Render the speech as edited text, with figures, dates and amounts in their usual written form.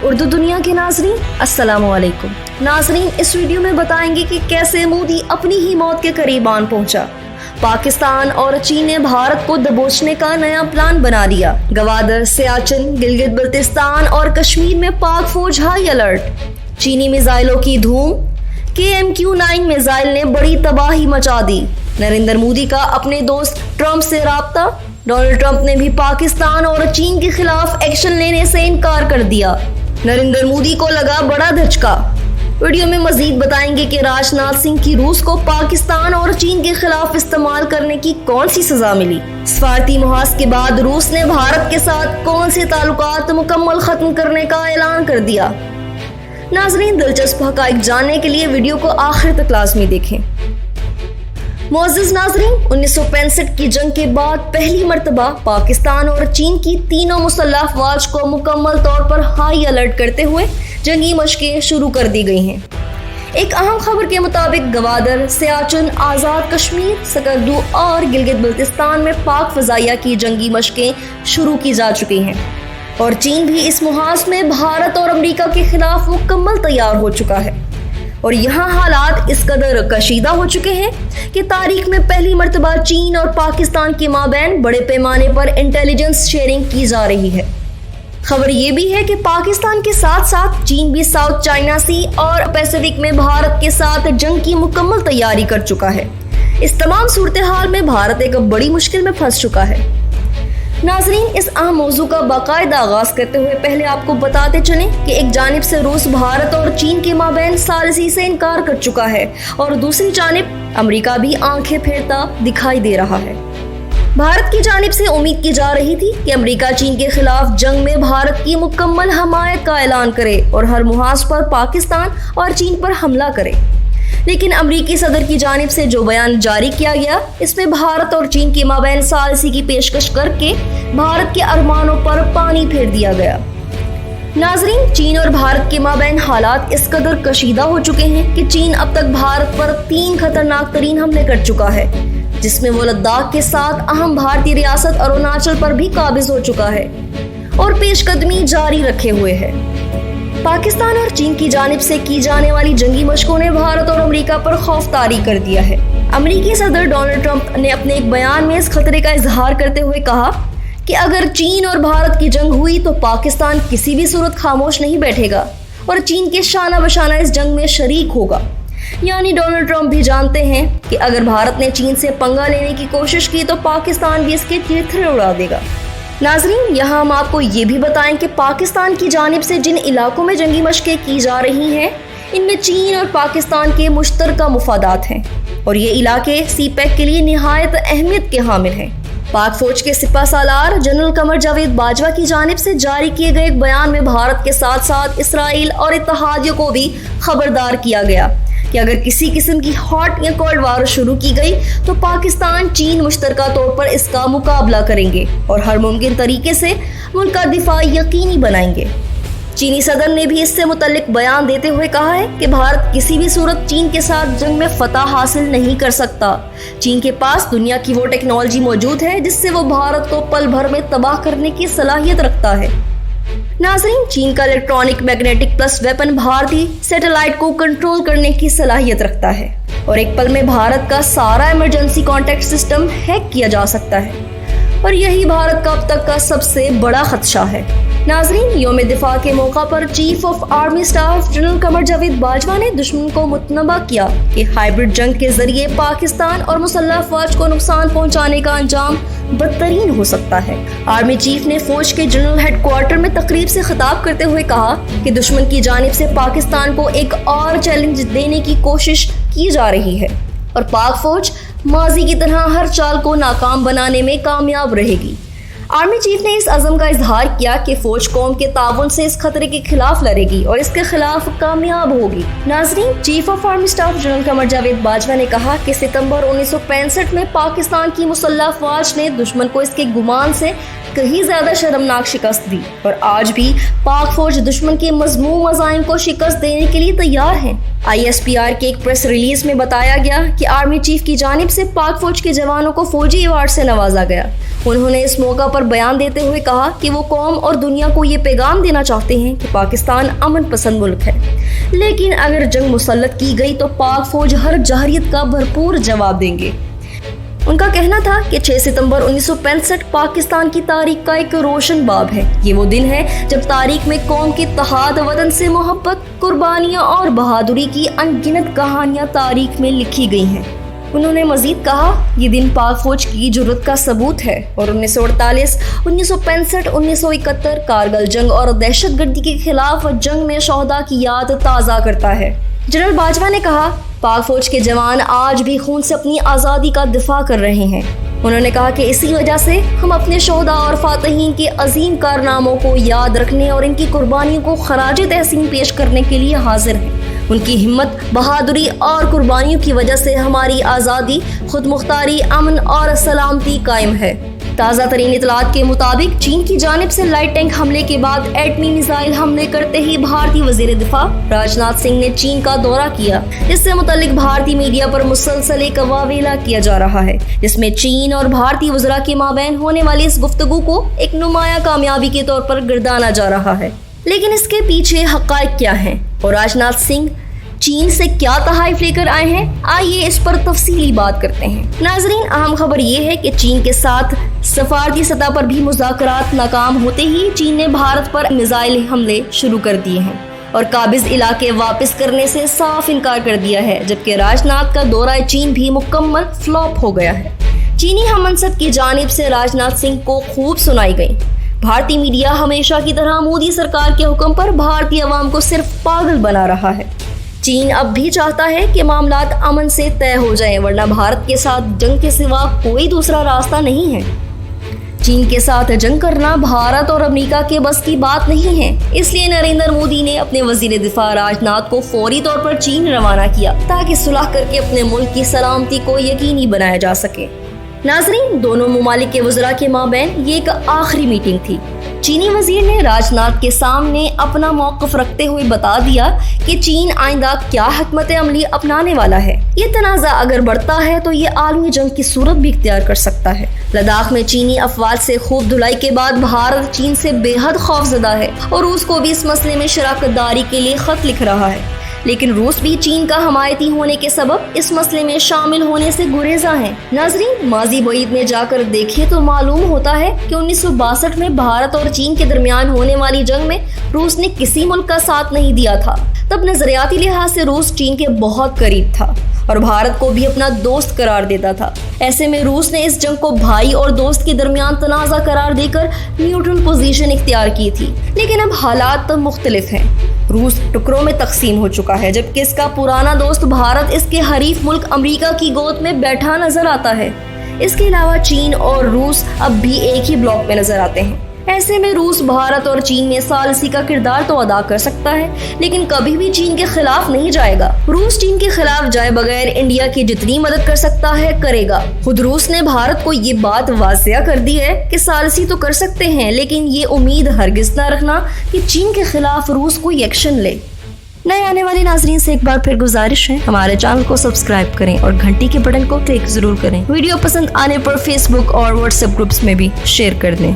उर्दू दुनिया के नाजरीन, अस्सलामुअलैकुम। नाजरीन, इस वीडियो में बताएंगे कि कैसे मोदी अपनी ही मौत के करीब आन पहुंचा। पाकिस्तान और चीन ने भारत को दबोचने का नया प्लान बना लिया। गवादर, सियाचिन, गिलगित बल्तिस्तान और कश्मीर में पाक फौज हाई अलर्ट। चीनी मिसाइलों की धूम। KMQ-9 मिसाइल ने बड़ी तबाही मचा दी। नरेंद्र मोदी का अपने दोस्त ट्रंप से राब्ता। डोनाल्ड ट्रंप ने भी पाकिस्तान और चीन के खिलाफ एक्शन लेने से इनकार कर दिया। नरेंद्र मोदी को लगा बड़ा धचका। वीडियो में मजीद बताएंगे कि राजनाथ सिंह की रूस को पाकिस्तान और चीन के खिलाफ इस्तेमाल करने की कौन सी सजा मिली। सफारती मुहाज के बाद रूस ने भारत के साथ कौन से ताल्लुकात मुकम्मल खत्म करने का ऐलान कर दिया। नाजरीन, दिलचस्प हक़ाइक़ जानने के लिए वीडियो को आखिर तक लाज़मी देखें। मुअज़्ज़िज़ नाज़रीन, 1965 की जंग के बाद पहली मर्तबा पाकिस्तान और चीन की तीनों मुसल्लह अफ़वाज को मुकम्मल तौर पर हाई अलर्ट करते हुए जंगी मशक़ें शुरू कर दी गई हैं। एक अहम खबर के मुताबिक गवादर, सियाचिन, आज़ाद कश्मीर, सकर्दू और गिलगित बल्तिस्तान में पाक फ़ज़ाइया की जंगी मशक़ें शुरू की जा चुकी हैं और चीन भी इस मुहाज में भारत और अमेरिका के खिलाफ मुकम्मल तैयार हो चुका है। और यहाँ हालात इस कदर कशीदा हो चुके हैं कि तारीख में पहली मर्तबा चीन और पाकिस्तान के माबैन बड़े पैमाने पर इंटेलिजेंस शेयरिंग की जा रही है। खबर ये भी है कि पाकिस्तान के साथ साथ चीन भी साउथ चाइना सी और पैसिफिक में भारत के साथ जंग की मुकम्मल तैयारी कर चुका है। इस तमाम सूरत हाल में भारत एक बड़ी मुश्किल में फंस चुका है। नाजरीन, इस अहम मौजू का बाकायदा आगाज करते हुए पहले आपको बताते चलें कि एक जानिब से रूस भारत और चीन के माबैन सालिसी से इनकार कर चुका है और दूसरी जानिब अमेरिका भी आंखें फेरता दिखाई दे रहा है। भारत की जानिब से उम्मीद की जा रही थी कि अमेरिका चीन के खिलाफ जंग में भारत की मुकम्मल हमायत का ऐलान करे और हर मुहाज पर पाकिस्तान और चीन पर हमला करे, लेकिन अमरीकी सदर की जानिब से जो बयान जारी किया गया इसमें भारत और चीन के माबैन सालिसी की पेशकश करके भारत के अरमानों पर पानी फेर दिया गया। नाजरीन, चीन और भारत के माबैन हालात इस कदर कशीदा हो चुके हैं कि चीन अब तक भारत पर 3 खतरनाक तरीन हमले कर चुका है, जिसमें वो लद्दाख के साथ अहम भारतीय रियासत अरुणाचल पर भी काबिज हो चुका है और पेशकदमी जारी रखे हुए है। पाकिस्तान और चीन की जानिब से की जाने वाली जंगी मशकों ने भारत और अमेरिका पर खौफ तारी कर दिया है। अमेरिकी सदर डोनाल्ड ट्रंप ने अपने एक बयान में इस खतरे का इजहार करते हुए कहा कि अगर चीन और भारत की जंग हुई तो पाकिस्तान किसी भी सूरत खामोश नहीं बैठेगा और चीन के शाना बशाना इस जंग में शरीक होगा। यानी डोनाल्ड ट्रंप भी जानते हैं कि अगर भारत ने चीन से पंगा लेने की कोशिश की तो पाकिस्तान भी इसके तीर्थरे उड़ा देगा। नाजरीन, यहाँ हम आपको ये भी बताएं कि पाकिस्तान की जानिब से जिन इलाकों में जंगी मशक़ें की जा रही हैं इनमें चीन और पाकिस्तान के मुश्तरका मुफादात हैं और ये इलाके CPEC के लिए निहायत अहमियत के हामिल हैं। पाक फौज के सिपा सालार जनरल कमर जावेद बाजवा की जानिब से जारी किए गए एक बयान में भारत के साथ साथ इसराइल और इत्तेहादियों को भी खबरदार किया गया कि अगर किसी किस्म की हॉट या कोल्ड वार शुरू की गई तो पाकिस्तान चीन मुश्तरका तौर पर इसका मुकाबला करेंगे और हर मुमकिन तरीके से मुल्क का दिफा यकीनी बनाएंगे। चीनी सदर ने भी इससे मुतल्लिक बयान देते हुए कहा है कि भारत किसी भी सूरत चीन के साथ जंग में फतह हासिल नहीं कर सकता। चीन के पास दुनिया की वो टेक्नोलॉजी मौजूद है जिससे वो भारत को पल भर में तबाह करने की सलाहियत रखता है। नाज़रीन, चीन का इलेक्ट्रॉनिक मैग्नेटिक प्लस वेपन भारतीय सैटेलाइट को कंट्रोल करने की सलाहियत रखता है और एक पल में भारत का सारा इमरजेंसी कॉन्टैक्ट सिस्टम हैक किया जा सकता है और यही भारत का अब तक का सबसे बड़ा खदशा है। नाजरीन, यौम दिफा के मौका पर chief of army staff general Qamar Javed Bajwa ने दुश्मन को मुतनबा किया कि हाइब्रिड जंग के जरिए पाकिस्तान और मुसल्लह अफवाज को नुकसान पहुंचाने का अंजाम बदतरीन हो सकता है। आर्मी चीफ ने फौज के जनरल हेडक्वार्टर में तकरीब से खिताब करते हुए कहा कि दुश्मन की जानिब से पाकिस्तान को एक और चैलेंज देने की कोशिश की जा रही है और पाक फौज माजी की तरह हर चाल को नाकाम बनाने में कामयाब रहेगी। आर्मी चीफ ने इस अज़म का इजहार किया कि फौज कौम के ताउन से इस खतरे के खिलाफ लड़ेगी और इसके खिलाफ कामयाब होगी। नाजरीन, chief of army staff general Qamar Javed Bajwa ने कहा कि सितंबर 1965 में पाकिस्तान की मुसल्लह अफवाज ने दुश्मन को इसके गुमान से कहीं ज्यादा शर्मनाक शिकस्त दी और आज भी पाक फौज दुश्मन के मजमूम अज़ाइम को शिकस्त देने के लिए तैयार है। ISPR के एक प्रेस रिलीज में बताया गया कि आर्मी चीफ की जानिब से पाक फौज के जवानों को फौजी अवार्ड से नवाजा गया। उन्होंने इस मौका पर बयान देते हुए कहा कि वो कौम और दुनिया को ये पैगाम देना चाहते हैं कि पाकिस्तान अमन पसंद मुल्क है, लेकिन अगर जंग मुसल्लत की गई तो पाक फौज हर जहरियत का भरपूर जवाब देंगे। उनका कहना था कि 6 सितंबर 1965 पाकिस्तान की तारीख का एक रोशन बाब है। ये वो दिन है जब तारीख में कौम के इत्तेहाद, वतन से मोहब्बत, कुर्बानियां और बहादुरी की अनगिनत कहानियां तारीख में लिखी गई हैं। उन्होंने मजीद कहा, ये दिन पाक फौज की जुर्रत का सबूत है और 1948, 1965, 1971 कारगिल जंग और दहशतगर्दी के खिलाफ जंग में शोहदा की याद ताज़ा करता है। जनरल बाजवा ने कहा, पाक फौज के जवान आज भी खून से अपनी आज़ादी का दिफा कर रहे हैं। उन्होंने कहा कि इसी वजह से हम अपने शोहदा और फातहीन के अजीम कारनामों को याद रखने और इनकी कुर्बानियों को खराज तहसीन पेश करने के लिए हाजिर हैं। उनकी हिम्मत, बहादुरी और कुर्बानियों की वजह से हमारी आज़ादी, खुद मुख्तारी, अमन और सलामती कायम है। ताज़ा तरीन इतलात के मुताबिक चीन की जानिब से लाइट टैंक हमले के बाद एटमी मिसाइल हमले करते ही भारतीय वजीर दिफा राजनाथ सिंह ने चीन का दौरा किया। इससे मुतालिक भारतीय मीडिया पर मुसलसल एक वावेला किया जा रहा है, जिसमें चीन और भारतीय वज़रा के माबैन होने वाली इस गुफ्तगू को एक नुमाया कामयाबी के तौर पर गिरदाना जा रहा है। लेकिन इसके पीछे हक़ाइक़ क्या हैं और राजनाथ सिंह चीन से क्या तहाइफ लेकर आए हैं, आइए इस पर तफसीली बात करते हैं। नाजरीन, अहम खबर ये है कि चीन के साथ सफारती सतह पर भी मुज़ाकरात नाकाम होते ही चीन ने भारत पर मिसाइल हमले शुरू कर दिए हैं और काबिज इलाके वापस करने से साफ इनकार कर दिया है, जबकि राजनाथ का दौरा चीन भी मुकम्मल फ्लॉप हो गया है। चीनी हममनसब की जानिब से राजनाथ सिंह को खूब सुनाई गई। भारतीय मीडिया हमेशा की तरह मोदी सरकार के हुक्म पर भारतीय अवाम को सिर्फ पागल बना रहा है। चीन अब भी चाहता है कि मामलात अमन से तय हो जाएं, वरना भारत के साथ जंग के सिवा कोई दूसरा रास्ता नहीं है। चीन के साथ जंग करना भारत और अमेरिका के बस की बात नहीं है। इसलिए नरेंद्र मोदी ने अपने वजीर दिफा राजनाथ को फौरी तौर पर चीन रवाना किया ताकि सुलह करके अपने मुल्क की सलामती को यकीनी बनाया जा सके। नाजरीन, दोनों ममालिक के वज़रा के माबैन ये एक आखिरी मीटिंग थी। चीनी वजीर ने राजनाथ के सामने अपना मौक़िफ़ रखते हुए बता दिया कि चीन आइंदा क्या हिकमत अमली अपनाने वाला है। ये तनाज़ा अगर बढ़ता है तो ये आलमी जंग की सूरत भी इख्तियार कर सकता है। लद्दाख में चीनी अफवाज से खूब धुलाई के बाद भारत चीन से बेहद खौफजदा है और रूस को भी इस मसले में शराकतदारी के लिए खत लिख रहा है। लेकिन रूस भी चीन का हमायती होने के सबब इस मसले में शामिल होने से गुरेजा है। नाजरीन, माजी बईद में जाकर देखें तो मालूम होता है कि 1962 में भारत और चीन के दरमियान होने वाली जंग में रूस ने किसी मुल्क का साथ नहीं दिया था। तब नजरियाती लिहाज से रूस चीन के बहुत करीब था और भारत को भी अपना दोस्त करार देता था। ऐसे में रूस ने इस जंग को भाई और दोस्त के दरमियान तनाज़ा करार देकर न्यूट्रल पोजीशन इख्तियार की थी। लेकिन अब हालात तो मुख्तलिफ हैं। रूस टुकड़ों में तकसीम हो चुका है, जबकि इसका पुराना दोस्त भारत इसके हरीफ मुल्क अमेरिका की गोद में बैठा नजर आता है। इसके अलावा चीन और रूस अब भी एक ही ब्लॉक में नजर आते हैं। ऐसे में रूस भारत और चीन में सालसी का किरदार तो अदा कर सकता है, लेकिन कभी भी चीन के खिलाफ नहीं जाएगा। रूस चीन के खिलाफ जाए बगैर इंडिया की जितनी मदद कर सकता है करेगा। खुद रूस ने भारत को ये बात वाज़िया कर दी है कि सालसी तो कर सकते हैं, लेकिन ये उम्मीद हरगिज ना रखना कि चीन के खिलाफ रूस कोई एक्शन ले। नए आने वाले नाजरीन से एक बार फिर गुजारिश है, हमारे चैनल को सब्सक्राइब करें और घंटी के बटन को क्लिक जरूर करें। वीडियो पसंद आने पर फेसबुक और व्हाट्सएप ग्रुप्स में भी शेयर कर दें।